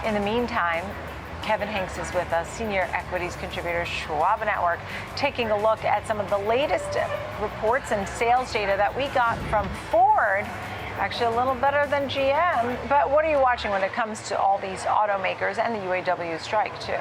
In the meantime, Kevin Hincks is with us, senior equities contributor, Schwab Network, taking a look at some of the latest reports and sales data that we got from Ford. Actually, a little better than GM. But what are you watching when it comes to all these automakers and the UAW strike, too?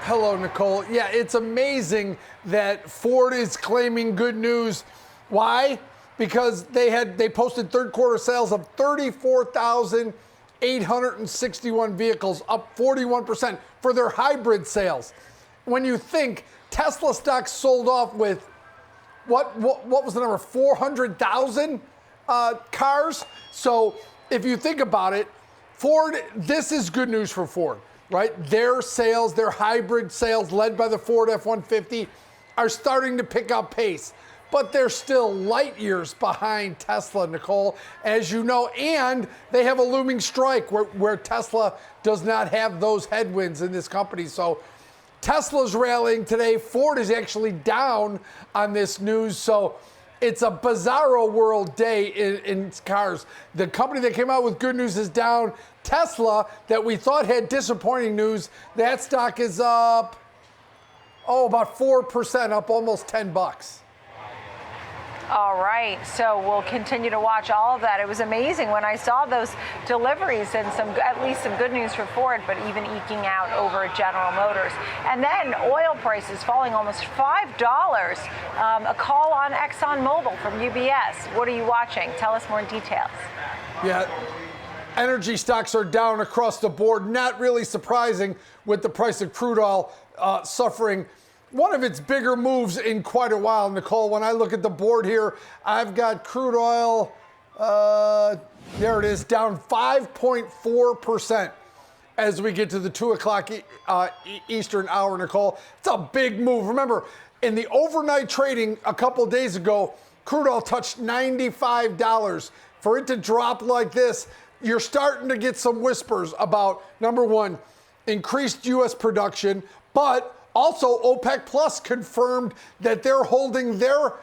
Hello, Nicole. Yeah, it's amazing that Ford is claiming good news. Why? Because they posted third quarter sales of 34,861 vehicles, up 41% for their hybrid sales. When you think Tesla stock sold off with what was the number? 400,000 cars. So if you think about it, Ford, this is good news for Ford, right? Their sales, their hybrid sales led by the Ford F-150 are starting to pick up pace, but they're still light years behind Tesla, Nicole, as you know, and they have a looming strike where Tesla does not have those headwinds in this company. So Tesla's rallying today. Ford is actually down on this news. So it's a bizarro world day in cars. The company that came out with good news is down. Tesla, that we thought had disappointing news, that stock is up, about 4%, up almost $10. All right, so we'll continue to watch all of that. It was amazing when I saw those deliveries and at least some good news for Ford, but even eking out over General Motors. And then oil prices falling almost $5. A call on ExxonMobil from UBS. What are you watching? Tell us more details. Yeah, energy stocks are down across the board. Not really surprising with the price of crude oil suffering one of its bigger moves in quite a while, Nicole. When I look at the board here, I've got crude oil, there it is, down 5.4% as we get to the 2 o'clock Eastern hour, Nicole. It's a big move. Remember, in the overnight trading a couple days ago, crude oil touched $95. For it to drop like this, you're starting to get some whispers about, number one, increased U.S. production, but also, OPEC Plus confirmed that they're holding their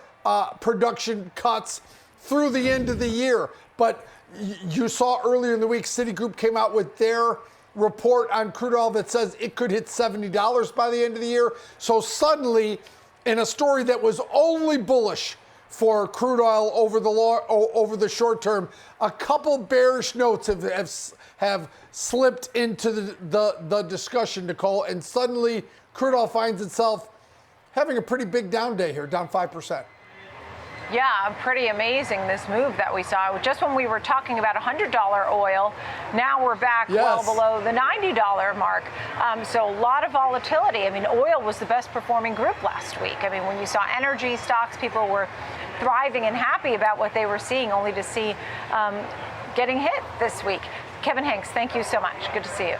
production cuts through the end of the year. But you saw earlier in the week, Citigroup came out with their report on crude oil that says it could hit $70 by the end of the year. So suddenly, in a story that was only bullish for crude oil over the short term, a couple bearish notes have slipped into the discussion, Nicole, and suddenly crude oil finds itself having a pretty big down day here, down 5%. Yeah, pretty amazing, this move that we saw. Just when we were talking about $100 oil, now we're back well below the $90 mark. So a lot of volatility. I mean, oil was the best performing group last week. I mean, when you saw energy stocks, people were thriving and happy about what they were seeing, only to see getting hit this week. Kevin Hincks, thank you so much. Good to see you.